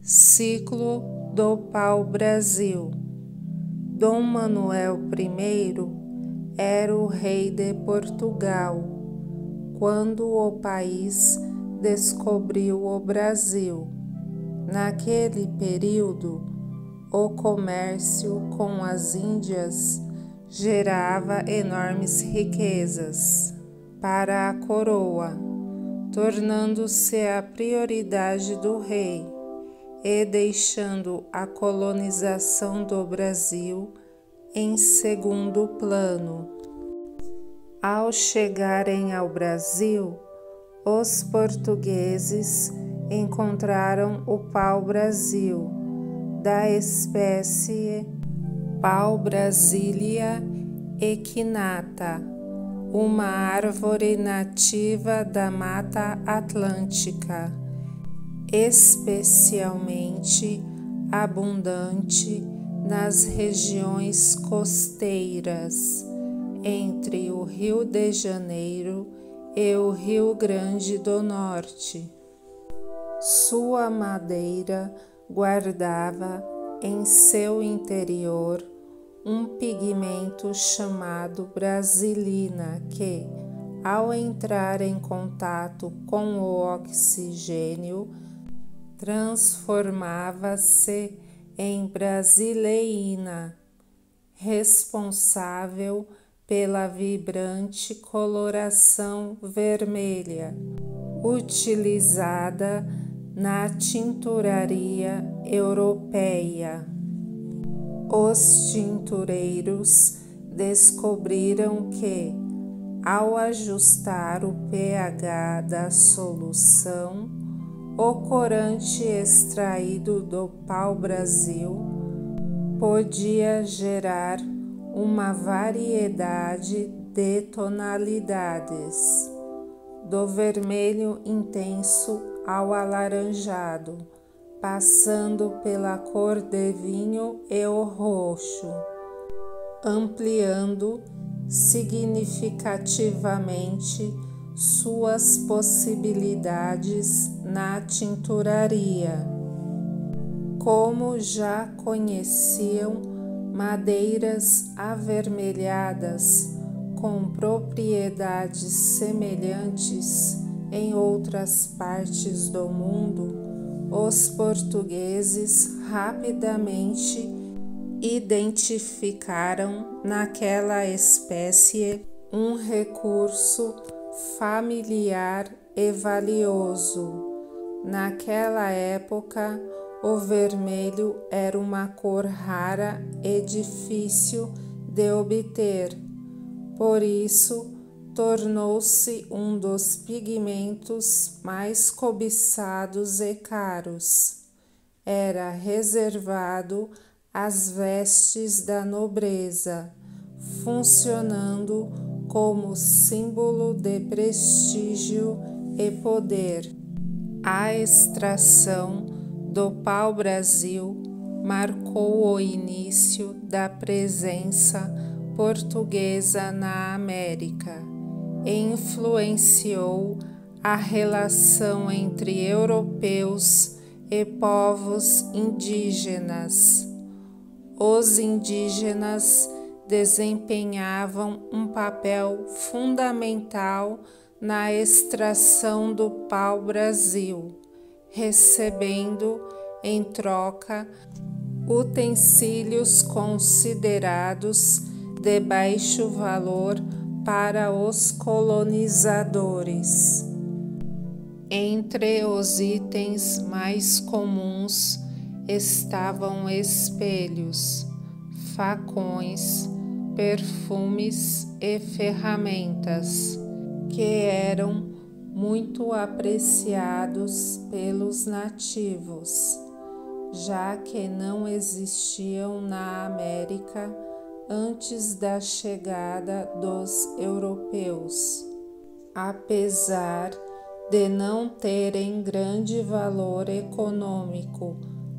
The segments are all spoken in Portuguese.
Ciclo do Pau-Brasil. Dom Manuel I era o rei de Portugal quando o país descobriu o Brasil. Naquele período, o comércio com as Índias gerava enormes riquezas para a coroa, tornando-se a prioridade do rei e deixando a colonização do Brasil em segundo plano. Ao chegarem ao Brasil, os portugueses encontraram o pau-brasil, da espécie Pau-Brasilia equinata, uma árvore nativa da Mata Atlântica, especialmente abundante nas regiões costeiras, entre o Rio de Janeiro e o Rio Grande do Norte. Sua madeira guardava em seu interior um pigmento chamado brasilina que, ao entrar em contato com o oxigênio, transformava-se em brasileína, responsável pela vibrante coloração vermelha, utilizada na tinturaria europeia. Os tintureiros descobriram que, ao ajustar o pH da solução, o corante extraído do pau-brasil podia gerar uma variedade de tonalidades, do vermelho intenso ao alaranjado, passando pela cor de vinho e o roxo, ampliando significativamente suas possibilidades na tinturaria. Como já conheciam madeiras avermelhadas com propriedades semelhantes em outras partes do mundo, os portugueses rapidamente identificaram naquela espécie um recurso familiar e valioso. Naquela época, o vermelho era uma cor rara e difícil de obter, por isso tornou-se um dos pigmentos mais cobiçados e caros. Era reservado às vestes da nobreza, funcionando como símbolo de prestígio e poder. A extração do pau-brasil marcou o início da presença portuguesa na América e influenciou a relação entre europeus e povos indígenas. Os indígenas desempenhavam um papel fundamental na extração do pau-brasil, recebendo em troca utensílios considerados de baixo valor para os colonizadores. Entre os itens mais comuns estavam espelhos, facões, perfumes e ferramentas, que eram muito apreciados pelos nativos, já que não existiam na América antes da chegada dos europeus. Apesar de não terem grande valor econômico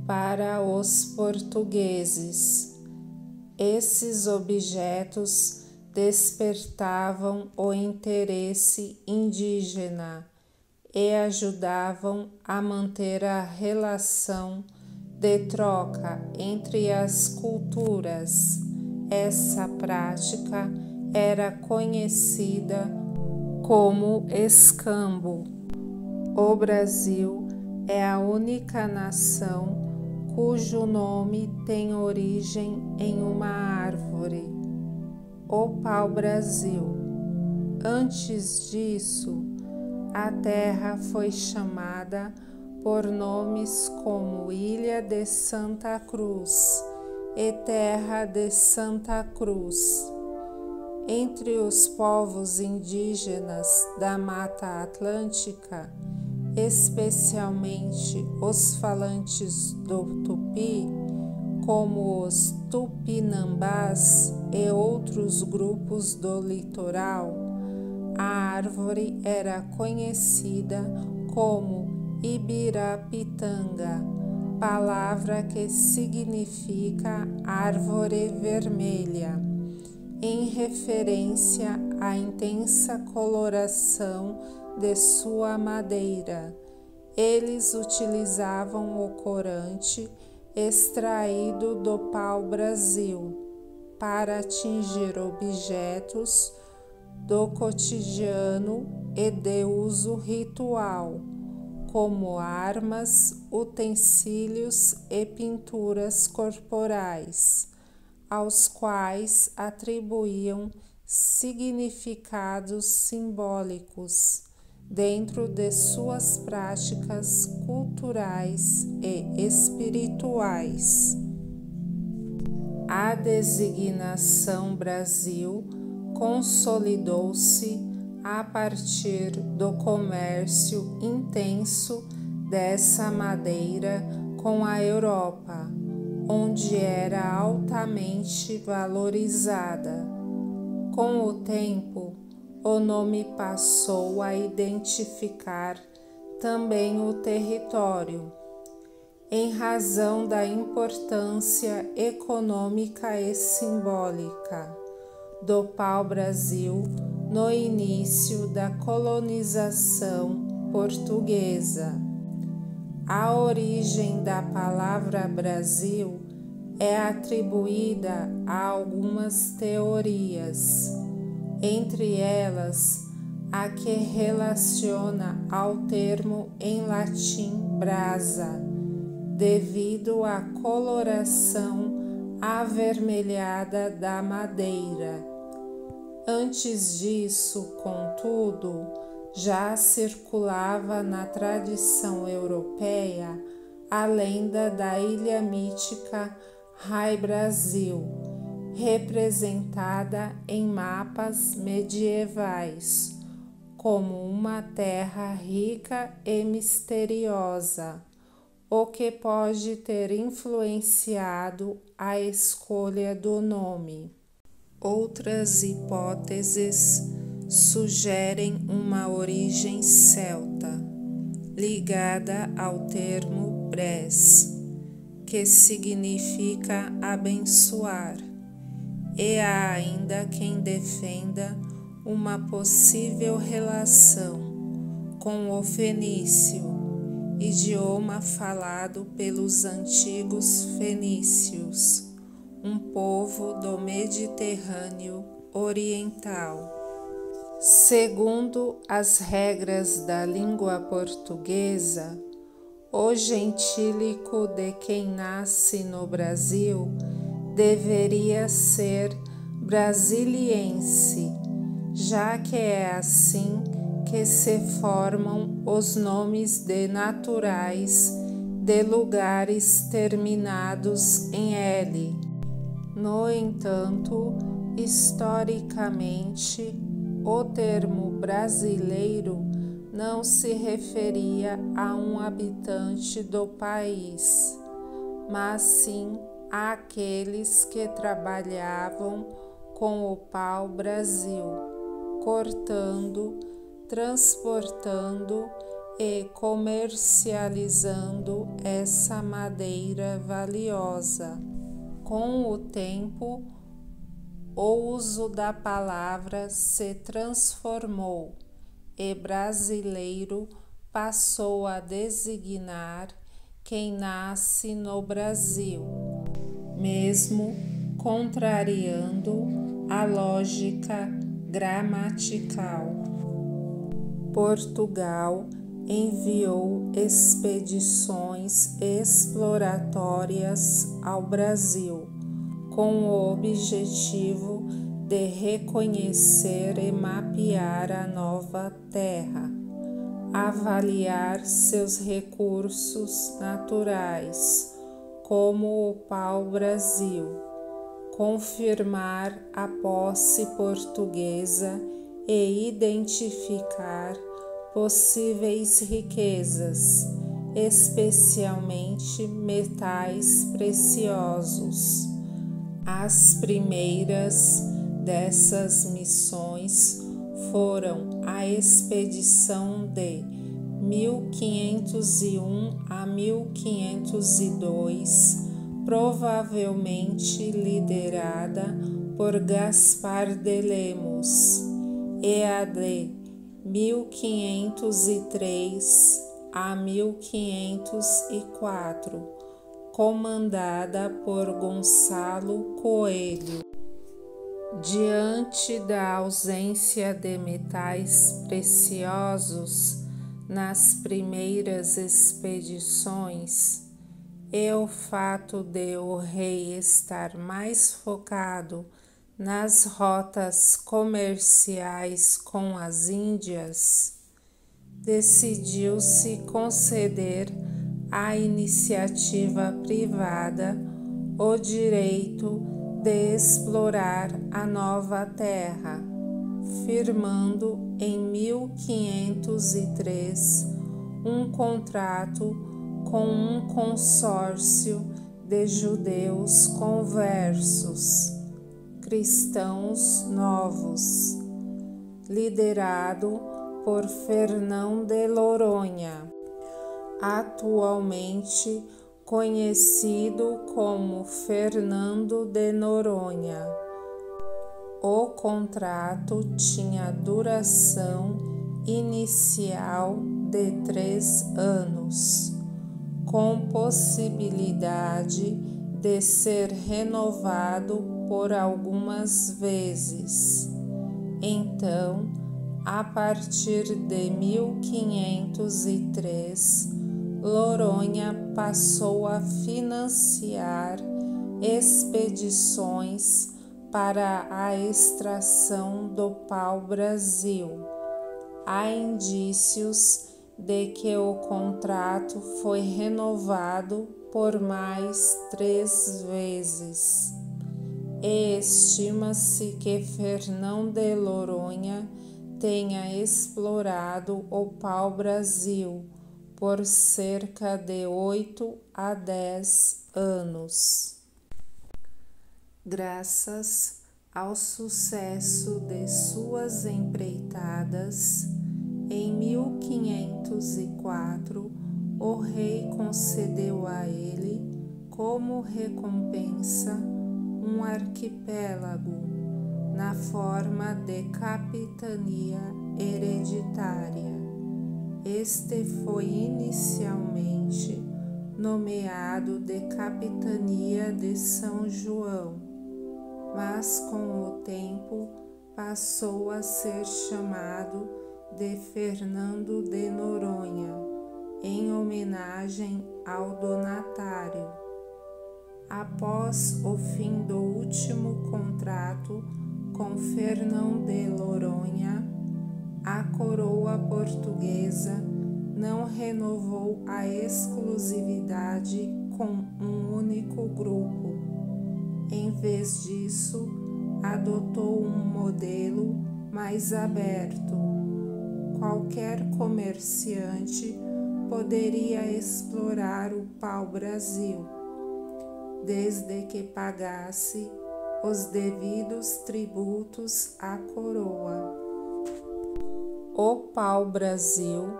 para os portugueses, esses objetos despertavam o interesse indígena e ajudavam a manter a relação de troca entre as culturas. Essa prática era conhecida como escambo. O Brasil é a única nação cujo nome tem origem em uma árvore, o pau-brasil. Antes disso, a terra foi chamada por nomes como Ilha de Santa Cruz e Terra de Santa Cruz. Entre os povos indígenas da Mata Atlântica, especialmente os falantes do Tupi, como os Tupinambás e outros grupos do litoral, a árvore era conhecida como Ibirapitanga, palavra que significa árvore vermelha, em referência à intensa coloração de sua madeira. Eles utilizavam o corante extraído do pau-brasil para atingir objetos do cotidiano e de uso ritual, como armas, utensílios e pinturas corporais, aos quais atribuíam significados simbólicos dentro de suas práticas culturais e espirituais. A designação Brasil consolidou-se a partir do comércio intenso dessa madeira com a Europa, onde era altamente valorizada. Com o tempo, o nome passou a identificar também o território, em razão da importância econômica e simbólica do pau-brasil no início da colonização portuguesa. A origem da palavra Brasil é atribuída a algumas teorias, entre elas a que relaciona ao termo em latim brasa, devido à coloração avermelhada da madeira. Antes disso, contudo, já circulava na tradição europeia a lenda da ilha mítica Rai Brasil, representada em mapas medievais como uma terra rica e misteriosa, o que pode ter influenciado a escolha do nome. Outras hipóteses sugerem uma origem celta, ligada ao termo bres, que significa abençoar, e há ainda quem defenda uma possível relação com o fenício, idioma falado pelos antigos fenícios, um povo do Mediterrâneo Oriental. Segundo as regras da língua portuguesa, o gentílico de quem nasce no Brasil deveria ser brasiliense, já que é assim que se formam os nomes de naturais de lugares terminados em L. No entanto, historicamente, o termo brasileiro não se referia a um habitante do país, mas sim àqueles que trabalhavam com o pau-brasil, cortando, transportando e comercializando essa madeira valiosa. Com o tempo, o uso da palavra se transformou e brasileiro passou a designar quem nasce no Brasil, mesmo contrariando a lógica gramatical. Portugal enviou expedições exploratórias ao Brasil, com o objetivo de reconhecer e mapear a nova terra, avaliar seus recursos naturais, como o pau-brasil, confirmar a posse portuguesa e identificar possíveis riquezas, especialmente metais preciosos. As primeiras dessas missões foram a expedição de 1501 a 1502, provavelmente liderada por Gaspar de Lemos, e a de 1503 a 1504, comandada por Gonçalo Coelho. Diante da ausência de metais preciosos nas primeiras expedições, e o fato de o rei estar mais focado nas rotas comerciais com as Índias, decidiu-se conceder à iniciativa privada o direito de explorar a nova terra, firmando em 1503 um contrato com um consórcio de judeus conversos, cristãos novos, liderado por Fernão de Noronha, atualmente conhecido como Fernando de Noronha. O contrato tinha duração inicial de 3 anos, com possibilidade de ser renovado por algumas vezes. Então, a partir de 1503, Noronha passou a financiar expedições para a extração do pau-brasil. Há indícios de que o contrato foi renovado por mais 3 vezes, e estima-se que Fernão de Noronha tenha explorado o pau-brasil por cerca de 8 a 10 anos. Graças ao sucesso de suas empreitadas, em 1504, o rei concedeu a ele, como recompensa, um arquipélago na forma de capitania hereditária. Este foi inicialmente nomeado de Capitania de São João, mas com o tempo passou a ser chamado de Fernando de Noronha, em homenagem ao donatário. Após o fim do último contrato com Fernão de Noronha, a coroa portuguesa não renovou a exclusividade com um único grupo. Em vez disso, adotou um modelo mais aberto. Qualquer comerciante poderia explorar o pau-brasil, desde que pagasse os devidos tributos à coroa. O pau-brasil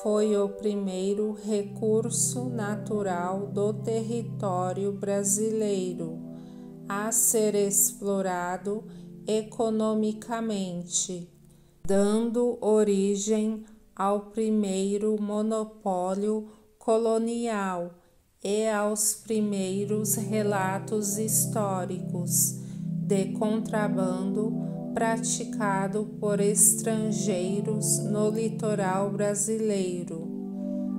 foi o primeiro recurso natural do território brasileiro a ser explorado economicamente, dando origem ao primeiro monopólio colonial e aos primeiros relatos históricos de contrabando praticado por estrangeiros no litoral brasileiro.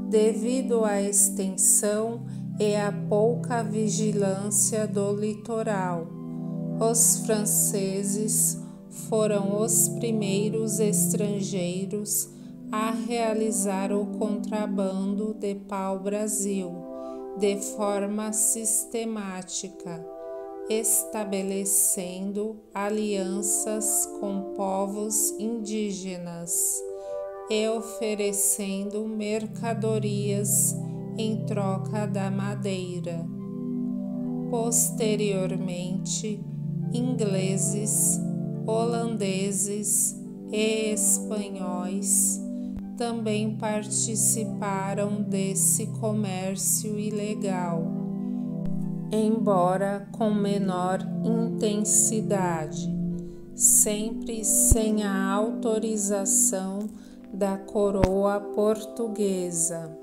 Devido à extensão e à pouca vigilância do litoral, os franceses foram os primeiros estrangeiros a realizar o contrabando de pau-brasil de forma sistemática, estabelecendo alianças com povos indígenas e oferecendo mercadorias em troca da madeira. Posteriormente, ingleses, holandeses e espanhóis também participaram desse comércio ilegal, embora com menor intensidade, sempre sem a autorização da coroa portuguesa.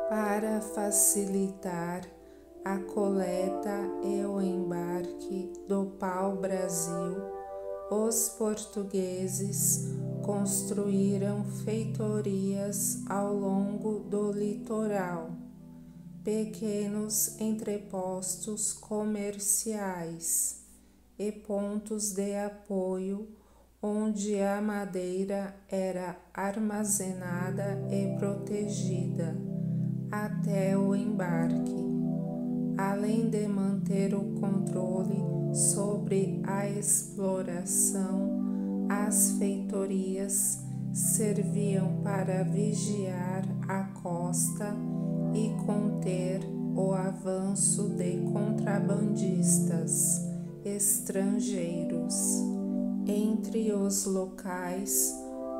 Para facilitar a coleta e o embarque do pau-brasil, os portugueses construíram feitorias ao longo do litoral, pequenos entrepostos comerciais e pontos de apoio onde a madeira era armazenada e protegida até o embarque, além de manter o controle sobre a exploração. As feitorias serviam para vigiar a costa e conter o avanço de contrabandistas estrangeiros. Entre os locais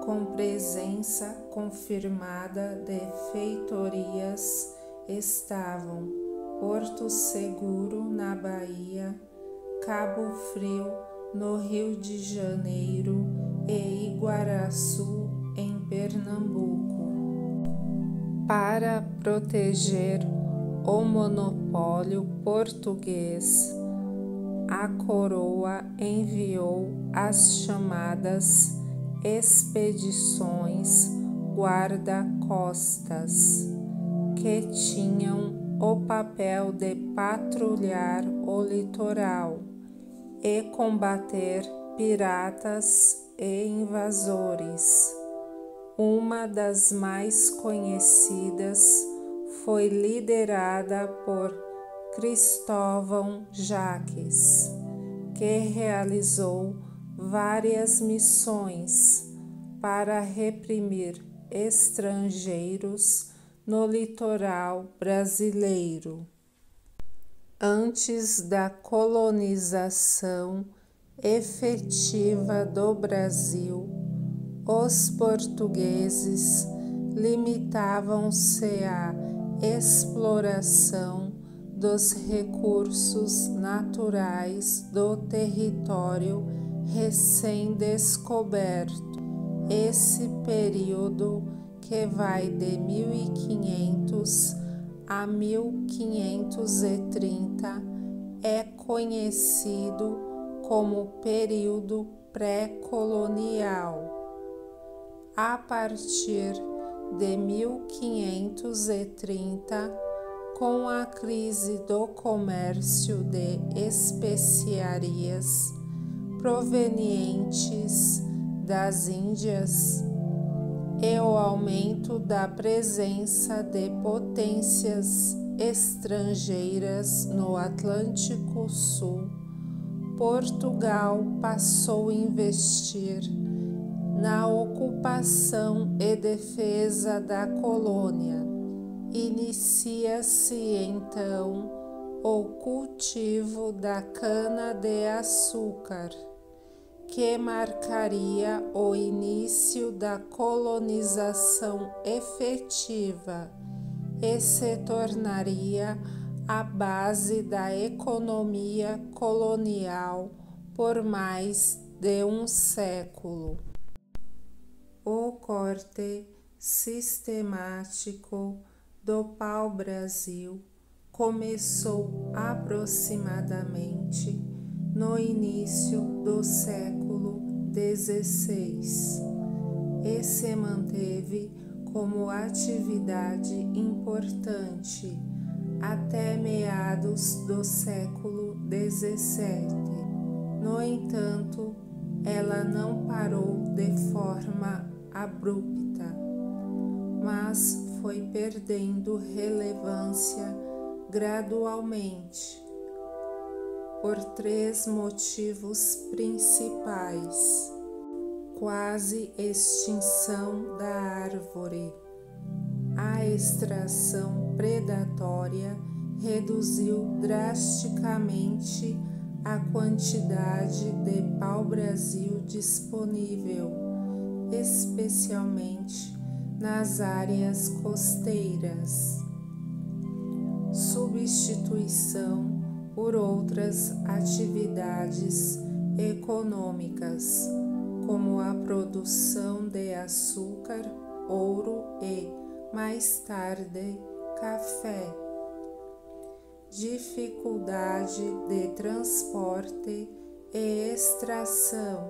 com presença confirmada de feitorias estavam Porto Seguro, na Bahia, Cabo Frio, no Rio de Janeiro e Iguaraçu, em Pernambuco. Para proteger o monopólio português, a coroa enviou as chamadas expedições guarda-costas, que tinham o papel de patrulhar o litoral e combater piratas e invasores. Uma das mais conhecidas foi liderada por Cristóvão Jacques, que realizou várias missões para reprimir estrangeiros no litoral brasileiro. Antes da colonização efetiva do Brasil, os portugueses limitavam-se à exploração dos recursos naturais do território recém-descoberto. Esse período, que vai de 1500 a 1530, é conhecido como período pré-colonial. A partir de 1530, com a crise do comércio de especiarias provenientes das Índias e o aumento da presença de potências estrangeiras no Atlântico Sul, Portugal passou a investir na ocupação e defesa da colônia. Inicia-se então o cultivo da cana-de-açúcar, que marcaria o início da colonização efetiva e se tornaria a base da economia colonial por mais de um século. O corte sistemático do pau-brasil começou aproximadamente no início do século XVI e se manteve como atividade importante até meados do século XVII. No entanto, ela não parou de forma abrupta, mas foi perdendo relevância gradualmente por três motivos principais: quase extinção da árvore. A extração predatória reduziu drasticamente a quantidade de pau-brasil disponível, especialmente nas áreas costeiras. Substituição por outras atividades econômicas, como a produção de açúcar, ouro e, mais tarde, café. Dificuldade de transporte e extração,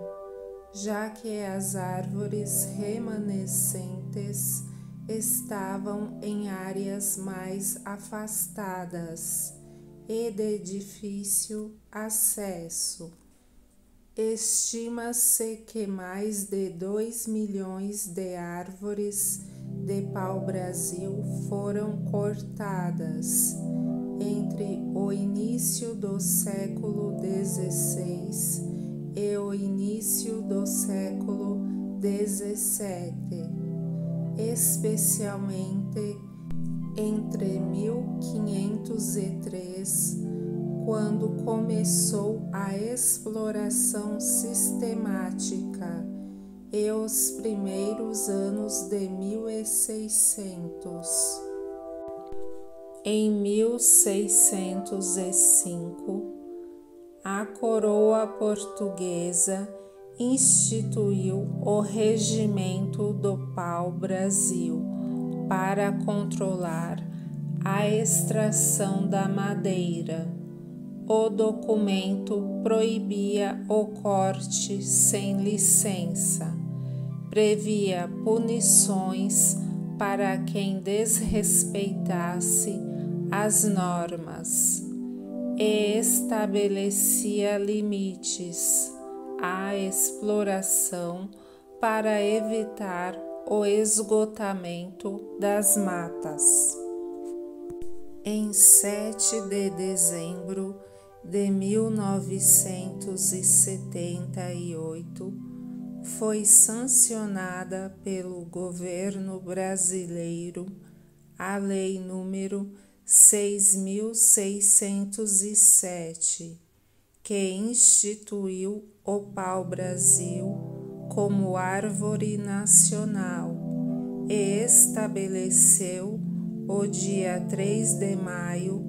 já que as árvores remanescentes estavam em áreas mais afastadas e de difícil acesso. Estima-se que mais de 2 milhões de árvores de pau-brasil foram cortadas entre o início do século XVI e o início do século XVII, especialmente entre 1503, quando começou a exploração sistemática, e os primeiros anos de 1600. Em 1605, a coroa portuguesa instituiu o Regimento do Pau-Brasil para controlar a extração da madeira. O documento proibia o corte sem licença, previa punições para quem desrespeitasse as normas e estabelecia limites à exploração para evitar o esgotamento das matas. Em 7 de dezembro de 1978, foi sancionada pelo governo brasileiro a Lei número 6.607, que instituiu o pau-brasil como árvore nacional e estabeleceu o dia 3 de maio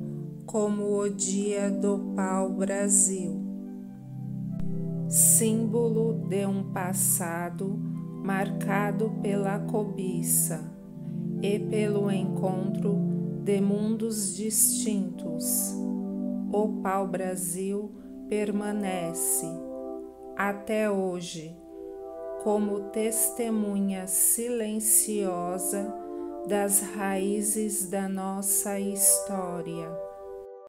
como o Dia do Pau-Brasil, símbolo de um passado marcado pela cobiça e pelo encontro de mundos distintos. O pau-brasil permanece, até hoje, como testemunha silenciosa das raízes da nossa história.